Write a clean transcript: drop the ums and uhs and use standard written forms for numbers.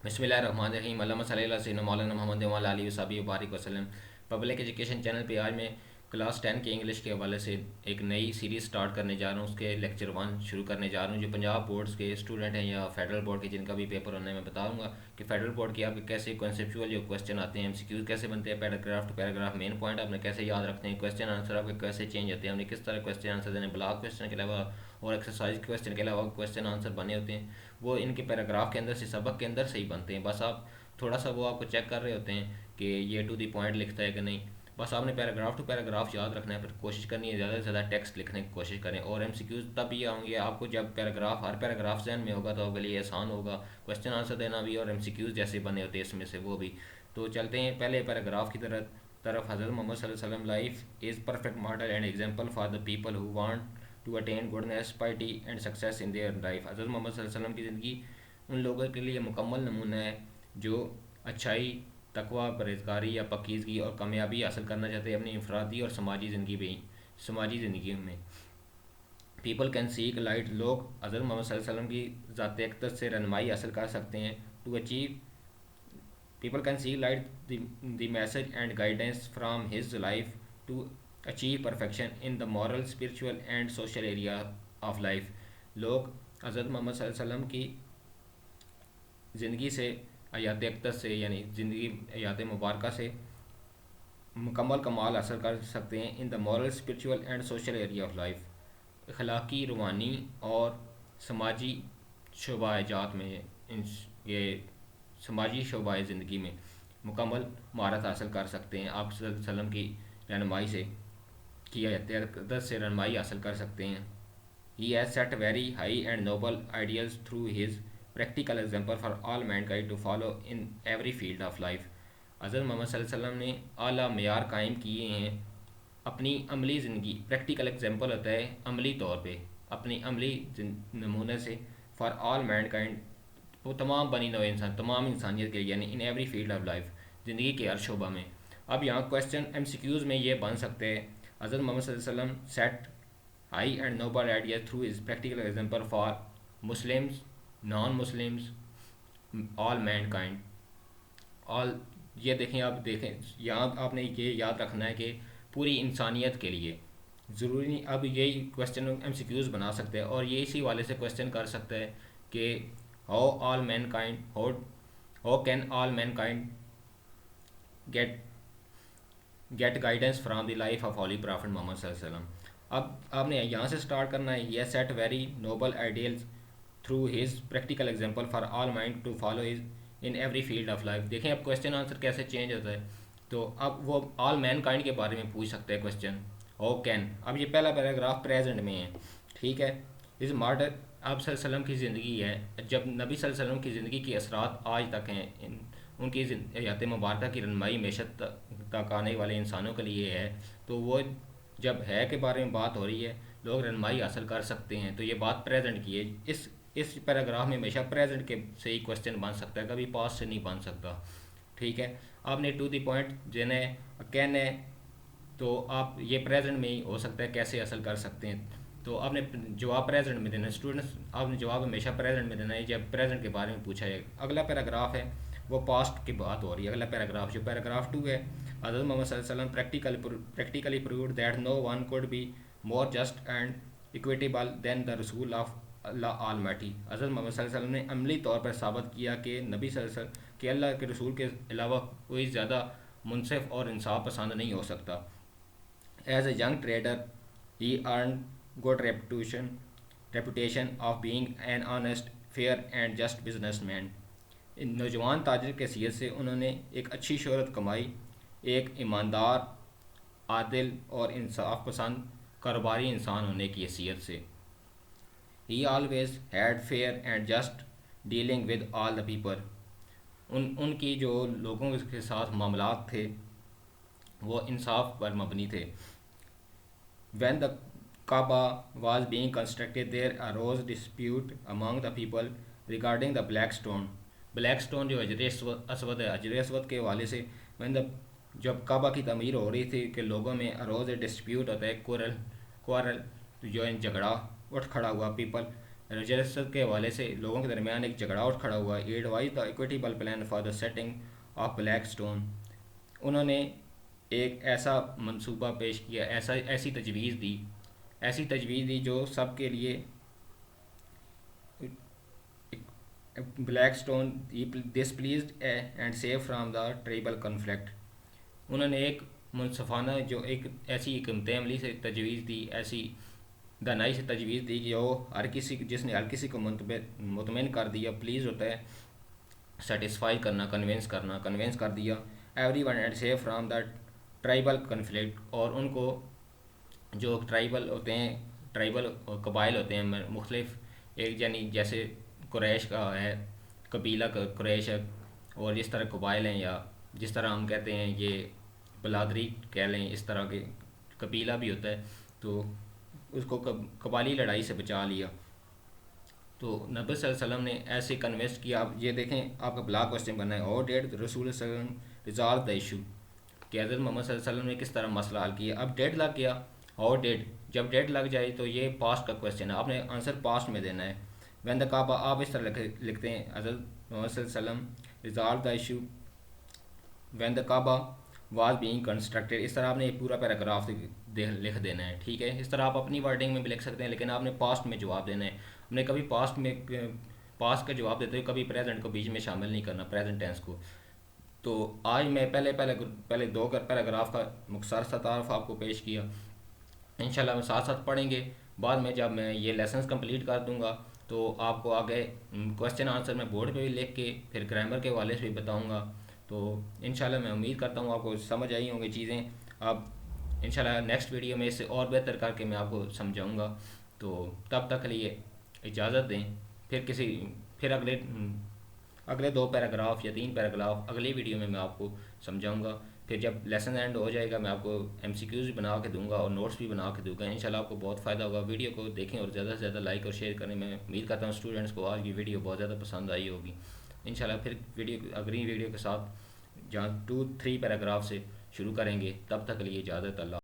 بسم اللہ الرحمن الرحیم علامہ صلی اللہ سیدنا مولانا محمد وعلیہ آلہ وصحبہ وبارک وسلم۔ پبلک ایجوکیشن چینل پہ آج میں کلاس 10 کے انگلش کے حوالے سے ایک نئی سیریز سٹارٹ کرنے جا رہا ہوں۔ اس کے لیکچر 1 شروع کرنے جا رہا ہوں۔ جو پنجاب بورڈز کے اسٹوڈنٹ ہیں یا فیڈرل بورڈ کے جن کا بھی پیپر ہونا ہے، میں بتاؤں گا کہ فیڈرل بورڈ کے آپ کے کیسے کنسیپچول جو کویسچن آتے ہیں، ایم سی کیوز کیسے بنتے ہیں، paragraph to paragraph main point آپ نے کیسے یاد رکھتے ہیں، کویسچن آنسر آپ کے کیسے چینج ہوتے ہیں، ہم نے کس طرح کویسچن آنسر دینے، بلاک کویسچن کے علاوہ اور ایکسرسائز کویسچن کے علاوہ کویسچن آنسر بنے ہوتے ہیں، وہ ان کے پیراگراف کے اندر سے سبق کے اندر سے ہی بنتے ہیں۔ بس آپ تھوڑا سا وہ آپ کو چیک کر رہے ہوتے ہیں کہ یہ ٹو دی پوائنٹ لکھتا ہے کہ نہیں۔ بس آپ نے پیراگراف ٹو پیراگراف یاد رکھنا ہے، پھر کوشش کرنی ہے زیادہ سے زیادہ ٹیکسٹ لکھنے کی کوشش کریں۔ اور ایم سی کیوز تب ہی آؤں گے آپ کو جب پیراگراف ہر پیراگراف ذہن میں ہوگا، تو آپ کے لیے آسان ہوگا کویسچن آنسر دینا بھی، اور ایم سی کیوز جیسے بنے ہوتے ہیں اس میں سے وہ بھی۔ تو چلتے ہیں پہلے پیراگراف کی طرف۔ حضرت محمد صلی اللہ علیہ وسلم life is perfect model and example for the people who want to attain goodness piety and success in their life. حضرت محمد صلی اللہ علیہ وسلم کی زندگی ان لوگوں کے لیے مکمل نمونہ ہے جو اچھائی، تقوی، پرہیزگاری یا پاکیزگی اور کامیابی حاصل کرنا چاہتے ہیں اپنی انفرادی اور سماجی زندگی میں۔ پیپل کین سیک لائٹ، لوگ حضرت محمد صلی اللہ علیہ وسلم کی ذات اقدس سے رہنمائی حاصل کر سکتے ہیں۔ To achieve people can seek light the message and guidance from his life to achieve perfection in the moral, spiritual and social area of life. لوگ حضرت محمد صلی اللہ علیہ وسلم کی زندگی سے، حیات اقدس سے، یعنی زندگی حیات مبارکہ سے مکمل کمال حاصل کر سکتے ہیں۔ In the moral, spiritual and social area of life, اخلاقی، روحانی اور سماجی شعبہ جات میں، یہ سماجی شعبہ زندگی میں مکمل مہارت حاصل کر سکتے ہیں۔ آپ صلی اللہ علیہ وسلم کی رہنمائی سے، کی حیات اقدس سے رہنمائی حاصل کر سکتے ہیں۔ He has set very high and noble ideals through his practical example for all mankind to follow in every field of life۔ حضرت محمد صلی اللہ علیہ وسلم نے اعلیٰ معیار قائم کیے ہیں اپنی عملی زندگی، پریکٹیکل ایگزامپل ہوتا ہے عملی طور پہ، اپنی عملی نمونے سے، فار آل مین کائنڈ، وہ تمام بنی نوع انسان، تمام انسانیت کے لیے، یعنی ان ایوری فیلڈ آف لائف، زندگی کے ہر شعبہ میں۔ اب یہاں کویسچن ایم سی کیوز میں یہ بن سکتے ہیں، حضرت محمد صلی اللہ علیہ وسلم set high and noble ideas through his practical example for Muslims, non-Muslims, all mankind۔ all یہ دیکھیں، آپ دیکھیں یہاں آپ نے یہ یاد رکھنا ہے کہ پوری انسانیت کے لیے ضروری نہیں۔ اب یہی کویسچن ایم سی کیوز بنا سکتے ہیں، اور یہ اسی والے سے کویسچن کر سکتا ہے کہ how all mankind, how can all mankind get guidance from the life of holy prophet Muhammad صلی اللہ علیہ وسلم۔ اب آپ نے یہاں سے سٹارٹ کرنا ہے۔ یہ set very noble ideals through his practical example for all mind to follow his in every field of life. دیکھیں اب کویسچن آنسر کیسے چینج ہوتا ہے۔ تو اب وہ آل مین کائنڈ کے بارے میں پوچھ سکتے ہیں کویسچن، ہاؤ کین۔ اب یہ پہلا پیراگراف پریزنٹ میں ہے، ٹھیک ہے۔ اس ماڈل آپ صلی اللہ علیہ وسلم کی زندگی ہے، جب نبی صلی اللہ علیہ وسلم کی زندگی کی اثرات آج تک ہیں، ان کی حیات مبارکہ کی رہنمائی معیشت تک آنے والے انسانوں کے لیے ہے، تو وہ جب ہے کے بارے میں بات ہو رہی ہے، لوگ رہنمائی حاصل کر سکتے ہیں، تو یہ بات پریزنٹ کی ہے۔ اس پیراگراف میں ہمیشہ پریزنٹ کے سے ہی کویسچن بن سکتا ہے، کبھی پاسٹ سے نہیں بن سکتا، ٹھیک ہے۔ آپ نے ٹو دی پوائنٹ دینا ہے، کہنا ہے، تو آپ یہ پریزنٹ میں ہی ہو سکتا ہے کیسے حاصل کر سکتے ہیں، تو آپ نے جواب پریزنٹ میں دینا ہے۔ اسٹوڈنٹس آپ نے جواب ہمیشہ پریزنٹ میں دینا ہے جب پریزنٹ کے بارے میں پوچھا جائے۔ اگلا پیراگراف ہے وہ پاسٹ کی بات ہو رہی ہے۔ اگلا پیراگراف جو پیراگراف 2 ہے، حضرت محمد صلی اللہ علیہ وسلم practically proved that no one could be more just and equitable than the رسول آف اللہ Almighty۔ حضرت محمد صلی اللہ علیہ وسلم نے عملی طور پر ثابت کیا کہ نبی صلی اللہ علیہ وسلم کہ اللہ کے رسول کے علاوہ کوئی زیادہ منصف اور انصاف پسند نہیں ہو سکتا۔ As a young trader he earned good reputation of being an honest, fair and just businessman۔ نوجوان تاجر کی حیثیت سے انہوں نے ایک اچھی شہرت کمائی، ایک ایماندار، عادل اور انصاف پسند کاروباری انسان ہونے کی حیثیت سے۔ He always had fair and just dealing with all the people۔ ان کی جو لوگوں کے ساتھ معاملات تھے وہ انصاف پر مبنی تھے۔ When the Kaaba was being constructed, there arose dispute among the people regarding the black stone۔ Black stone جو حجر اسود ہے، حجر اسود کے حوالے سے جب کعبہ کی تعمیر ہو رہی تھی کہ لوگوں میں اروز ڈسپیوٹ ہوتا ہے، کوارل جو ہے جھگڑا اٹھ کھڑا ہوا، پیپل رجسٹر کے حوالے سے لوگوں کے درمیان ایک جھگڑا اٹھ کھڑا ہوا. He advise the equitable plan for the setting of black stone. انہوں نے ایک ایسا منصوبہ پیش کیا، ایسی تجویز دی جو سب کے لیے black stone this pleased and safe from the tribal conflict. انہوں نے ایک منصفانہ جو ایک ایسی حکمت عملی سے تجویز دی، ایسی دانائی سے تجویز دی کہ وہ جس نے ہر کسی کو مطمئن کر دیا. پلیز ہوتا ہے سیٹسفائی کرنا، کنونس کر دیا. Everyone and safe from the tribal conflict. اور ان کو جو ٹرائبل قبائل ہوتے ہیں مختلف، ایک یعنی جیسے قریش کا ہے، قبیلہ قریش ہے، اور جس طرح قبائل ہیں، یا جس طرح ہم کہتے ہیں یہ بلادری کہہ لیں، اس طرح کے قبیلہ بھی ہوتا ہے، تو اس کو قبائلی لڑائی سے بچا لیا. تو نبی صلی اللہ علیہ وسلم نے ایسے کنوینس کیا. آپ یہ دیکھیں، آپ کا بلاک کوشچن بننا ہے، اور ڈیڈ رسول صلی اللہ علیہ وسلم ریزالو دا ایشو، کہ حضرت محمد صلی اللہ علیہ وسلم نے کس طرح مسئلہ حل کیا. اب ڈیڈ لگ گیا، اور جب ڈیڈ لگ جائے تو یہ پاسٹ کا کوشچن ہے، آپ نے آنسر پاسٹ میں دینا ہے. وین دا کعبہ، آپ اس طرح لکھتے ہیں حضرت محمد صلی اللہ علیہ وسلم resolve the issue when the Kaaba was being constructed. اس طرح آپ نے پورا پیراگراف لکھ دینا ہے. ٹھیک ہے، اس طرح آپ اپنی ورڈنگ میں بھی لکھ سکتے ہیں، لیکن آپ نے پاسٹ میں جواب دینا ہے. ہم نے کبھی پاسٹ کا جواب دیتے ہوئے کبھی پریزنٹ کو بیچ میں شامل نہیں کرنا، پریزنٹ ٹینس کو. تو آج میں پہلے دو پیراگراف کا مختصر سا تعارف آپ کو پیش کیا. انشاءاللہ ہم ساتھ ساتھ پڑھیں گے. بعد میں جب میں یہ لیسنس کمپلیٹ کر دوں گا تو آپ کو آگے کوشچن آنسر میں بورڈ پہ بھی لکھ کے پھر گرامر کے حوالے سے بھی بتاؤں گا. تو انشاءاللہ میں امید کرتا ہوں آپ کو سمجھ آئی ہوں گی چیزیں. اب انشاءاللہ نیکسٹ ویڈیو میں اس سے اور بہتر کر کے میں آپ کو سمجھاؤں گا. تو تب تک کے لیے اجازت دیں. پھر اگلے 2 پیراگراف یا 3 پیراگراف اگلی ویڈیو میں آپ کو سمجھاؤں گا. پھر جب لیسن اینڈ ہو جائے گا میں آپ کو MCQs بھی بنا کے دوں گا اور نوٹس بھی بنا کے دوں گا. انشاءاللہ آپ کو بہت فائدہ ہوگا. ویڈیو کو دیکھیں اور زیادہ سے زیادہ لائک اور شیئر کریں. میں امید کرتا ہوں اسٹوڈنٹس کو آج کی ویڈیو بہت زیادہ پسند آئی ہوگی. انشاءاللہ پھر اگلی ویڈیو کے ساتھ جہاں 2-3 پیراگراف سے شروع کریں گے. تب تک کے لیے اجازت. اللہ.